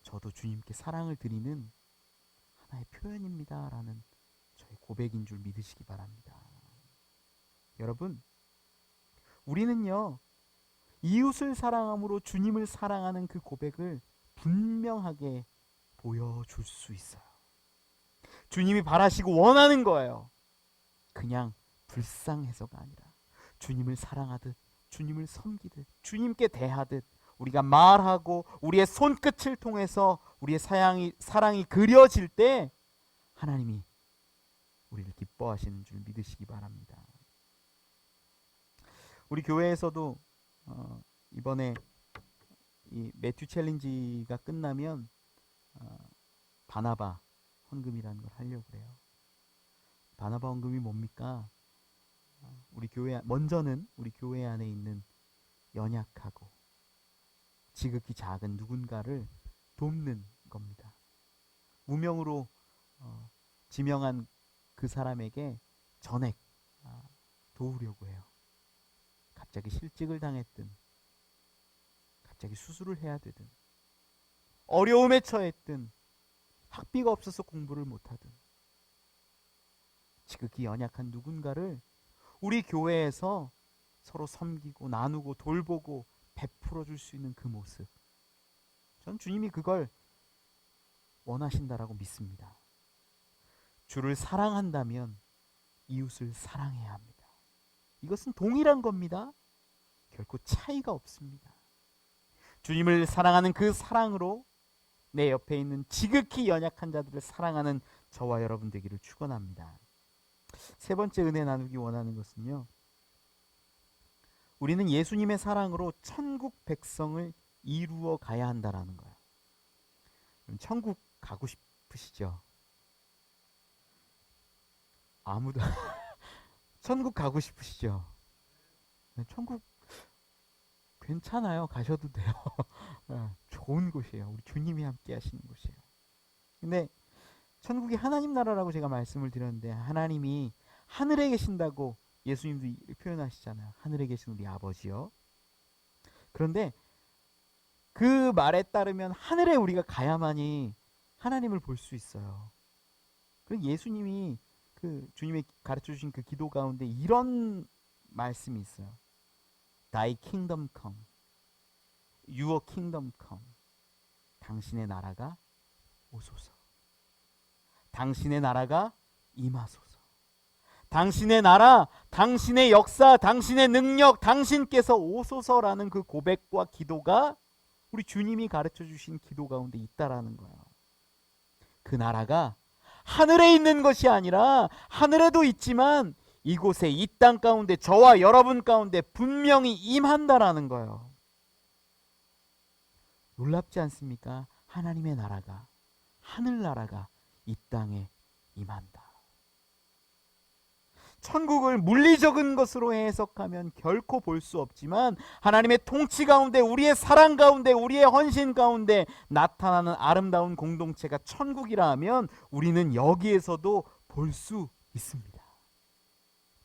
저도 주님께 사랑을 드리는 하나의 표현입니다. 라는 저의 고백인 줄 믿으시기 바랍니다. 여러분, 우리는요, 이웃을 사랑함으로 주님을 사랑하는 그 고백을 분명하게 보여줄 수 있어요. 주님이 바라시고 원하는 거예요. 그냥 불쌍해서가 아니라 주님을 사랑하듯 주님을 섬기듯 주님께 대하듯 우리가 말하고 우리의 손끝을 통해서 우리의 사랑이 그려질 때 하나님이 우리를 기뻐하시는 줄 믿으시기 바랍니다. 우리 교회에서도 이번에 이 매튜 챌린지가 끝나면 바나바 헌금이라는 걸 하려고 그래요. 바나바 헌금이 뭡니까? 먼저는 우리 교회 안에 있는 연약하고 지극히 작은 누군가를 돕는 겁니다. 무명으로 지명한 그 사람에게 전액 도우려고 해요. 갑자기 실직을 당했든 갑자기 수술을 해야 되든 어려움에 처했든 학비가 없어서 공부를 못하든 지극히 연약한 누군가를 우리 교회에서 서로 섬기고 나누고 돌보고 베풀어 줄 수 있는 그 모습, 전 주님이 그걸 원하신다라고 믿습니다. 주를 사랑한다면 이웃을 사랑해야 합니다. 이것은 동일한 겁니다. 결코 차이가 없습니다. 주님을 사랑하는 그 사랑으로 내 옆에 있는 지극히 연약한 자들을 사랑하는 저와 여러분 되기를 축원합니다. 세 번째 은혜 나누기 원하는 것은요, 우리는 예수님의 사랑으로 천국 백성을 이루어 가야 한다라는 거예요. 천국 가고 싶으시죠? 아무도 천국 가고 싶으시죠? 천국 괜찮아요. 가셔도 돼요. 좋은 곳이에요. 우리 주님이 함께 하시는 곳이에요. 근데 천국이 하나님 나라라고 제가 말씀을 드렸는데 하나님이 하늘에 계신다고 예수님도 표현하시잖아요. 하늘에 계신 우리 아버지요. 그런데 그 말에 따르면 하늘에 우리가 가야만이 하나님을 볼 수 있어요. 그리고 예수님이 주님이 가르쳐 주신 그 기도 가운데 이런 말씀이 있어요. Thy kingdom come. Your kingdom come. 당신의 나라가 오소서. 당신의 나라가 임하소서. 당신의 나라, 당신의 역사, 당신의 능력, 당신께서 오소서라는 그 고백과 기도가 우리 주님이 가르쳐 주신 기도 가운데 있다라는 거예요. 그 나라가 하늘에 있는 것이 아니라 하늘에도 있지만 이곳에 이 땅 가운데 저와 여러분 가운데 분명히 임한다라는 거예요. 놀랍지 않습니까? 하나님의 나라가, 하늘나라가 이 땅에 임한다. 천국을 물리적인 것으로 해석하면 결코 볼 수 없지만 하나님의 통치 가운데, 우리의 사랑 가운데, 우리의 헌신 가운데 나타나는 아름다운 공동체가 천국이라 하면 우리는 여기에서도 볼 수 있습니다.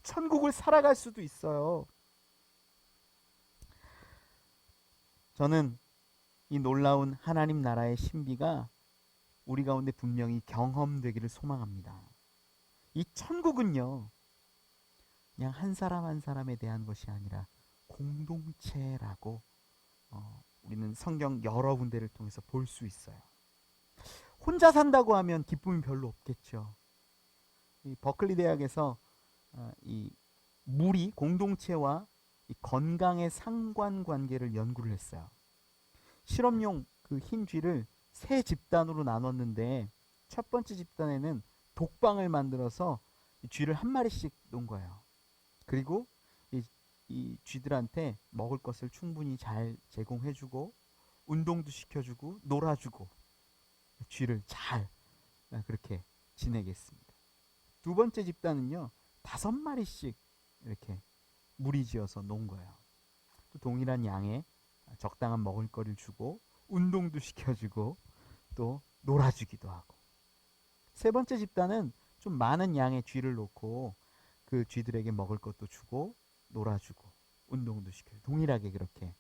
천국을 살아갈 수도 있어요. 저는 이 놀라운 하나님 나라의 신비가 우리 가운데 분명히 경험되기를 소망합니다. 이 천국은요, 그냥 한 사람 한 사람에 대한 것이 아니라 공동체라고 우리는 성경 여러 군데를 통해서 볼 수 있어요. 혼자 산다고 하면 기쁨이 별로 없겠죠. 이 버클리 대학에서 이 무리 공동체와 이 건강의 상관관계를 연구를 했어요. 실험용 그 흰 쥐를 세 집단으로 나눴는데 첫 번째 집단에는 독방을 만들어서 이 쥐를 한 마리씩 놓은 거예요. 그리고 이 이 쥐들한테 먹을 것을 충분히 잘 제공해주고 운동도 시켜주고 놀아주고 쥐를 잘 그렇게 지내겠습니다. 두 번째 집단은요, 5마리씩 이렇게 무리지어서 놓은 거예요. 또 동일한 양에 적당한 먹을거리를 주고 운동도 시켜주고 또 놀아주기도 하고. 세 번째 집단은 좀 많은 양의 쥐를 놓고 그 쥐들에게 먹을 것도 주고 놀아주고 운동도 시켜요. 동일하게 그렇게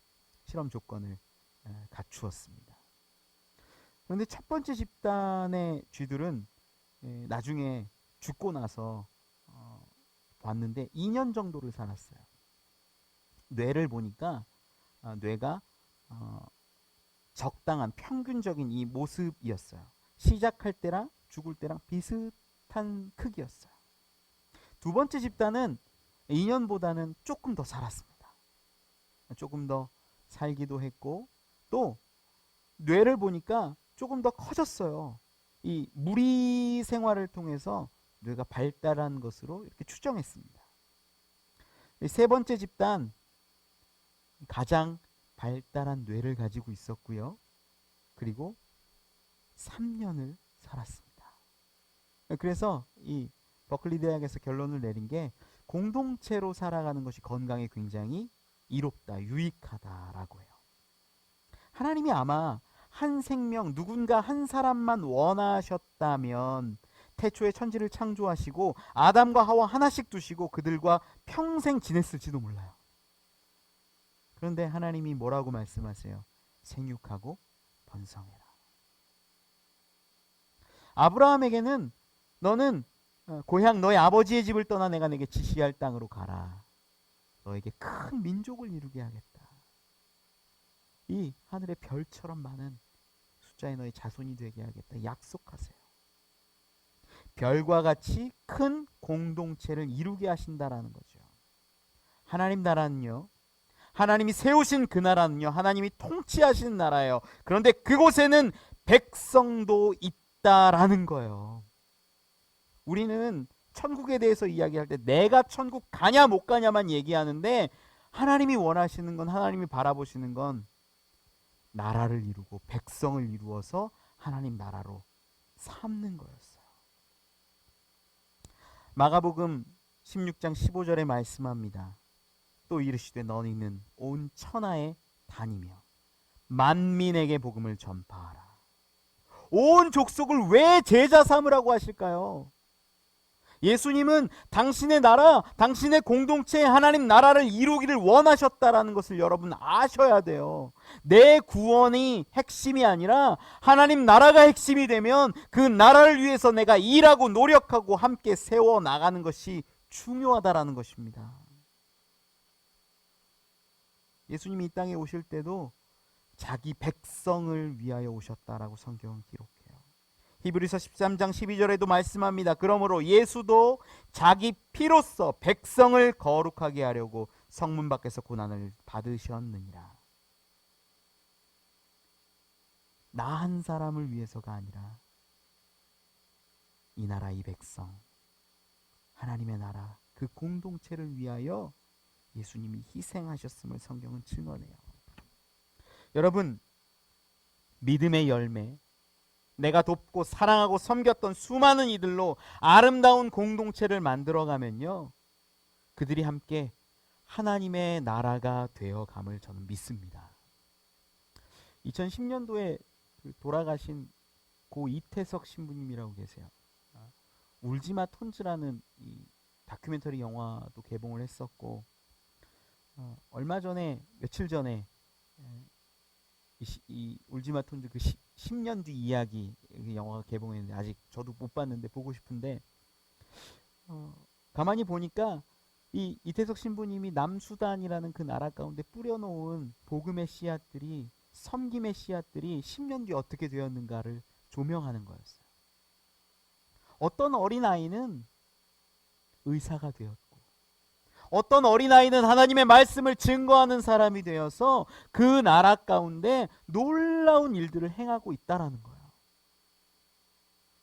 실험 조건을 갖추었습니다. 그런데 첫 번째 집단의 쥐들은 나중에 죽고 나서 봤는데 2년 정도를 살았어요. 뇌를 보니까 뇌가 적당한 평균적인 이 모습이었어요. 시작할 때랑 죽을 때랑 비슷한 크기였어요. 두 번째 집단은 2년보다는 조금 더 살았습니다. 조금 더 살기도 했고 또 뇌를 보니까 조금 더 커졌어요. 이 무리 생활을 통해서 뇌가 발달한 것으로 이렇게 추정했습니다. 세 번째 집단, 가장 발달한 뇌를 가지고 있었고요. 그리고 3년을 살았습니다. 그래서 이 버클리 대학에서 결론을 내린 게 공동체로 살아가는 것이 건강에 굉장히 이롭다, 유익하다라고 해요. 하나님이 아마 한 생명, 누군가 한 사람만 원하셨다면 태초에 천지를 창조하시고 아담과 하와 하나씩 두시고 그들과 평생 지냈을지도 몰라요. 그런데 하나님이 뭐라고 말씀하세요? 생육하고 번성해라. 아브라함에게는 너는 고향 너의 아버지의 집을 떠나 내가 내게 지시할 땅으로 가라. 너에게 큰 민족을 이루게 하겠다. 이 하늘의 별처럼 많은 숫자의 너의 자손이 되게 하겠다. 약속하세요. 별과 같이 큰 공동체를 이루게 하신다라는 거죠. 하나님 나라는요, 하나님이 세우신 그 나라는요, 하나님이 통치하시는 나라예요. 그런데 그곳에는 백성도 있다라는 거예요. 우리는 천국에 대해서 이야기할 때 내가 천국 가냐 못 가냐만 얘기하는데 하나님이 원하시는 건, 하나님이 바라보시는 건 나라를 이루고 백성을 이루어서 하나님 나라로 삼는 거였어요. 마가복음 16장 15절에 말씀합니다. 또 이르시되 너희는 온 천하에 다니며 만민에게 복음을 전파하라. 온 족속을 왜 제자 삼으라고 하실까요? 예수님은 당신의 나라, 당신의 공동체의 하나님 나라를 이루기를 원하셨다라는 것을 여러분 아셔야 돼요. 내 구원이 핵심이 아니라 하나님 나라가 핵심이 되면 그 나라를 위해서 내가 일하고 노력하고 함께 세워나가는 것이 중요하다라는 것입니다. 예수님이 이 땅에 오실 때도 자기 백성을 위하여 오셨다라고 성경은 기록해요. 히브리서 13장 12절에도 말씀합니다. 그러므로 예수도 자기 피로써 백성을 거룩하게 하려고 성문 밖에서 고난을 받으셨느니라. 나 한 사람을 위해서가 아니라 이 나라 이 백성, 하나님의 나라 그 공동체를 위하여 예수님이 희생하셨음을 성경은 증언해요. 여러분, 믿음의 열매, 내가 돕고 사랑하고 섬겼던 수많은 이들로 아름다운 공동체를 만들어가면요, 그들이 함께 하나님의 나라가 되어감을 저는 믿습니다. 2010년도에 돌아가신 고 이태석 신부님이라고 계세요. 울지마 톤즈라는 이 다큐멘터리 영화도 개봉을 했었고, 얼마 전에, 며칠 전에 이 울지마 톤즈 그 10년 뒤 이야기 영화가 개봉했는데 아직 저도 못 봤는데 보고 싶은데, 가만히 보니까 이 이태석 신부님이 남수단이라는 그 나라 가운데 뿌려놓은 복음의 씨앗들이, 섬김의 씨앗들이 10년 뒤 어떻게 되었는가를 조명하는 거였어요. 어떤 어린아이는 의사가 되었고, 어떤 어린아이는 하나님의 말씀을 증거하는 사람이 되어서 그 나라 가운데 놀라운 일들을 행하고 있다라는 거예요.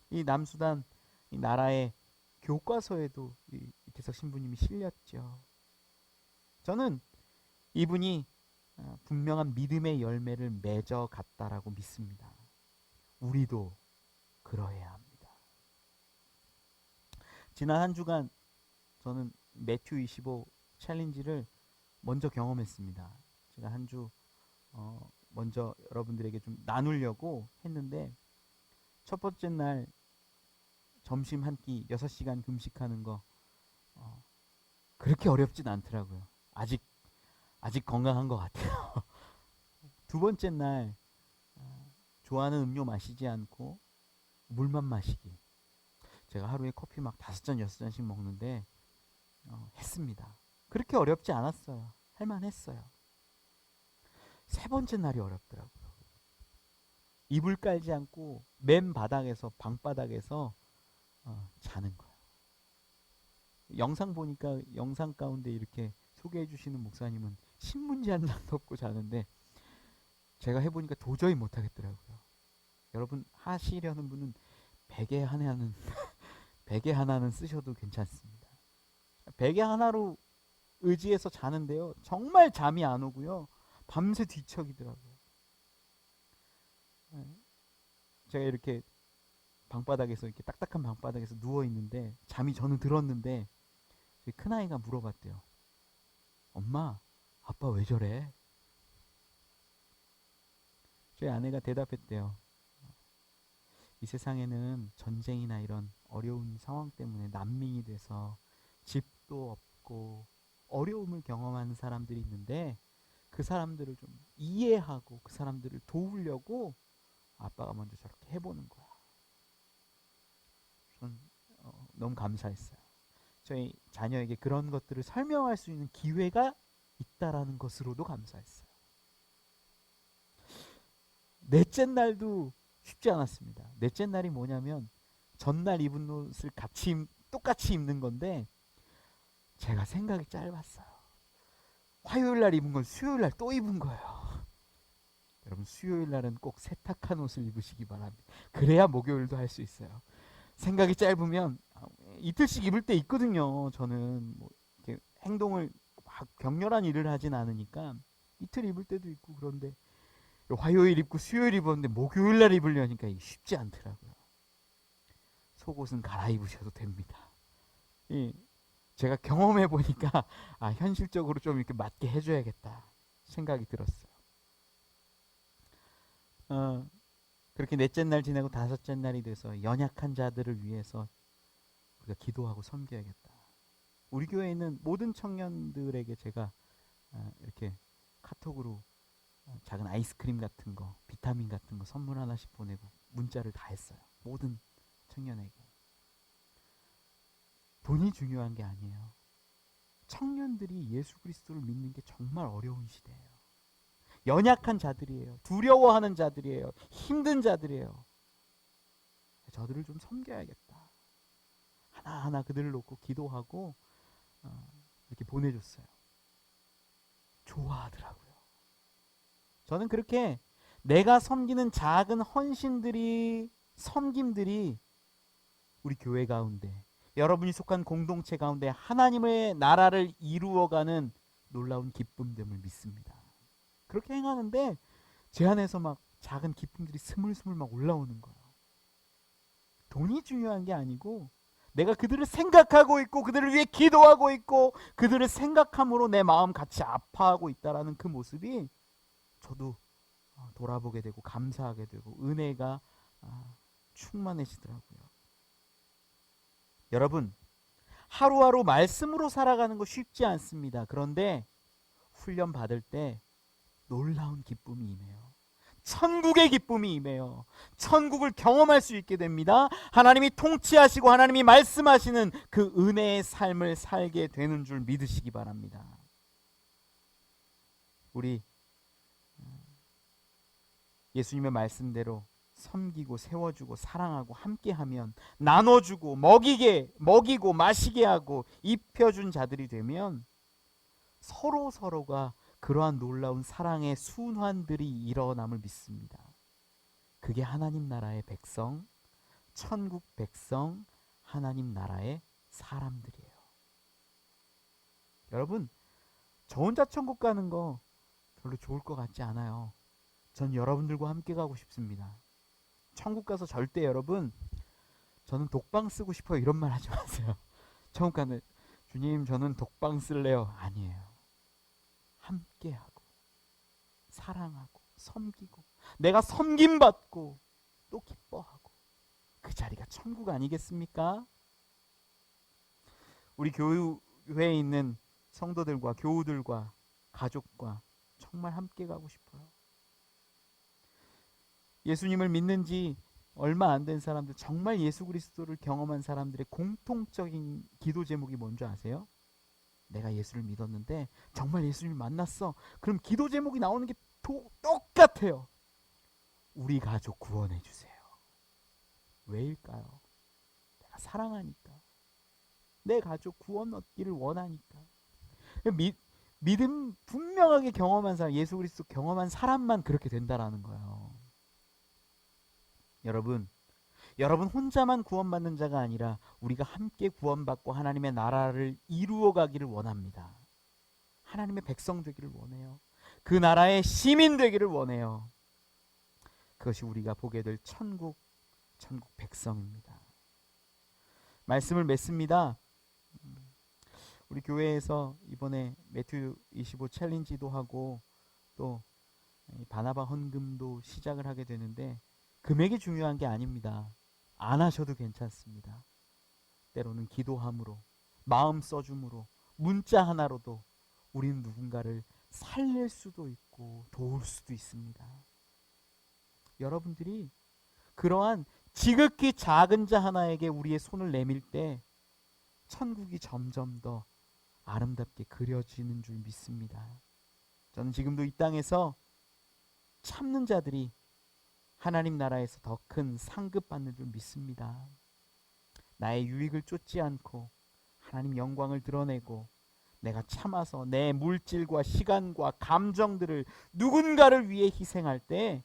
이 남수단 이 나라의 교과서에도 이태석 신부님이 실렸죠. 저는 이분이 분명한 믿음의 열매를 맺어 갔다라고 믿습니다. 우리도 그러해야 합니다. 지난 한 주간 저는 매튜 25 챌린지를 먼저 경험했습니다. 제가 한 주 먼저 여러분들에게 좀 나누려고 했는데, 첫 번째 날 점심 한 끼 6시간 금식하는 거 그렇게 어렵진 않더라고요. 아직 건강한 것 같아요. 두 번째 날 좋아하는 음료 마시지 않고 물만 마시기. 제가 하루에 커피 막 5잔 6잔씩 먹는데 했습니다. 그렇게 어렵지 않았어요. 할만했어요. 세 번째 날이 어렵더라고요. 이불 깔지 않고 맨 바닥에서, 방바닥에서 자는 거예요. 영상 보니까 영상 가운데 이렇게 소개해 주시는 목사님은 신문지 한 장 덮고 자는데, 제가 해보니까 도저히 못하겠더라고요. 여러분 하시려는 분은 베개 하나는 베개 하나는 쓰셔도 괜찮습니다. 베개 하나로 의지해서 자는데요, 정말 잠이 안 오고요, 밤새 뒤척이더라고요. 제가 이렇게 방바닥에서, 이렇게 딱딱한 방바닥에서 누워 있는데 잠이 저는 들었는데, 저희 큰아이가 물어봤대요. 엄마, 아빠 왜 저래? 저희 아내가 대답했대요. 이 세상에는 전쟁이나 이런 어려운 상황 때문에 난민이 돼서 집도 없고 어려움을 경험하는 사람들이 있는데, 그 사람들을 좀 이해하고 그 사람들을 도우려고 아빠가 먼저 저렇게 해보는 거야. 전 너무 감사했어요. 저희 자녀에게 그런 것들을 설명할 수 있는 기회가 있다라는 것으로도 감사했어요. 넷째 날도 쉽지 않았습니다. 넷째 날이 뭐냐면, 전날 입은 옷을 똑같이 입는 건데, 제가 생각이 짧았어요. 화요일 날 입은 걸 수요일 날 또 입은 거예요. 여러분, 수요일 날은 꼭 세탁한 옷을 입으시기 바랍니다. 그래야 목요일도 할 수 있어요. 생각이 짧으면 이틀씩 입을 때 있거든요. 저는 뭐 이렇게 행동을 막 격렬한 일을 하진 않으니까 이틀 입을 때도 있고, 그런데 화요일 입고 수요일 입었는데 목요일 날 입으려니까 이게 쉽지 않더라고요. 속옷은 갈아입으셔도 됩니다. 제가 경험해 보니까 현실적으로 좀 이렇게 맞게 해줘야겠다 생각이 들었어요. 그렇게 넷째 날 지내고 다섯째 날이 돼서 연약한 자들을 위해서 우리가 기도하고 섬겨야겠다. 우리 교회에 있는 모든 청년들에게 제가 이렇게 카톡으로 작은 아이스크림 같은 거, 비타민 같은 거 선물 하나씩 보내고 문자를 다 했어요. 모든 청년에게. 돈이 중요한 게 아니에요. 청년들이 예수 그리스도를 믿는 게 정말 어려운 시대예요. 연약한 자들이에요. 두려워하는 자들이에요. 힘든 자들이에요. 저들을 좀 섬겨야겠다. 하나하나 그들을 놓고 기도하고 이렇게 보내줬어요. 좋아하더라고요. 저는 그렇게 내가 섬기는 작은 헌신들이, 섬김들이 우리 교회 가운데, 여러분이 속한 공동체 가운데 하나님의 나라를 이루어가는 놀라운 기쁨됨을 믿습니다. 그렇게 행하는데 제 안에서 막 작은 기쁨들이 스물스물 막 올라오는 거예요. 돈이 중요한 게 아니고, 내가 그들을 생각하고 있고 그들을 위해 기도하고 있고 그들을 생각함으로 내 마음 같이 아파하고 있다라는 그 모습이 저도 돌아보게 되고 감사하게 되고 은혜가 충만해지더라고요. 여러분, 하루하루 말씀으로 살아가는 거 쉽지 않습니다. 그런데 훈련 받을 때 놀라운 기쁨이 임해요. 천국의 기쁨이 임해요. 천국을 경험할 수 있게 됩니다. 하나님이 통치하시고 하나님이 말씀하시는 그 은혜의 삶을 살게 되는 줄 믿으시기 바랍니다. 우리 예수님의 말씀대로 섬기고 세워주고 사랑하고 함께하면, 나눠주고 먹이고 마시게 하고 입혀준 자들이 되면 서로가 그러한 놀라운 사랑의 순환들이 일어남을 믿습니다. 그게 하나님 나라의 백성, 천국 백성, 하나님 나라의 사람들이에요. 여러분, 저 혼자 천국 가는 거 별로 좋을 것 같지 않아요. 전 여러분들과 함께 가고 싶습니다. 천국 가서 절대 여러분 저는 독방 쓰고 싶어요 이런 말 하지 마세요. 천국 가는 주님 저는 독방 쓸래요. 아니에요. 함께하고 사랑하고 섬기고 내가 섬김받고 또 기뻐하고 그 자리가 천국 아니겠습니까? 우리 교회에 있는 성도들과 교우들과 가족과 정말 함께 가고 싶어요. 예수님을 믿는 지 얼마 안 된 사람들, 정말 예수 그리스도를 경험한 사람들의 공통적인 기도 제목이 뭔지 아세요? 내가 예수를 믿었는데 정말 예수님을 만났어. 그럼 기도 제목이 나오는 게 똑같아요. 우리 가족 구원해 주세요. 왜일까요? 내가 사랑하니까. 내 가족 구원 얻기를 원하니까. 믿음 분명하게 경험한 사람, 예수 그리스도 경험한 사람만 그렇게 된다라는 거예요. 여러분 혼자만 구원받는 자가 아니라 우리가 함께 구원받고 하나님의 나라를 이루어 가기를 원합니다. 하나님의 백성 되기를 원해요. 그 나라의 시민 되기를 원해요. 그것이 우리가 보게 될 천국 백성입니다. 말씀을 맺습니다. 우리 교회에서 이번에 매튜 25 챌린지도 하고 또 바나바 헌금도 시작을 하게 되는데 금액이 중요한 게 아닙니다. 안 하셔도 괜찮습니다. 때로는 기도함으로 마음 써줌으로 문자 하나로도 우리는 누군가를 살릴 수도 있고 도울 수도 있습니다. 여러분들이 그러한 지극히 작은 자 하나에게 우리의 손을 내밀 때 천국이 점점 더 아름답게 그려지는 줄 믿습니다. 저는 지금도 이 땅에서 참는 자들이 하나님 나라에서 더 큰 상급 받는 줄 믿습니다. 나의 유익을 쫓지 않고 하나님 영광을 드러내고 내가 참아서 내 물질과 시간과 감정들을 누군가를 위해 희생할 때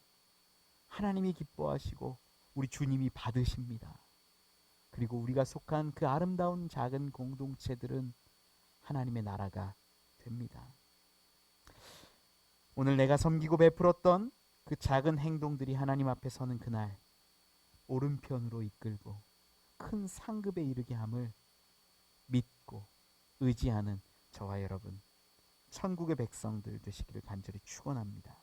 하나님이 기뻐하시고 우리 주님이 받으십니다. 그리고 우리가 속한 그 아름다운 작은 공동체들은 하나님의 나라가 됩니다. 오늘 내가 섬기고 베풀었던 그 작은 행동들이 하나님 앞에 서는 그날 오른편으로 이끌고 큰 상급에 이르게 함을 믿고 의지하는 저와 여러분 천국의 백성들 되시기를 간절히 축원합니다.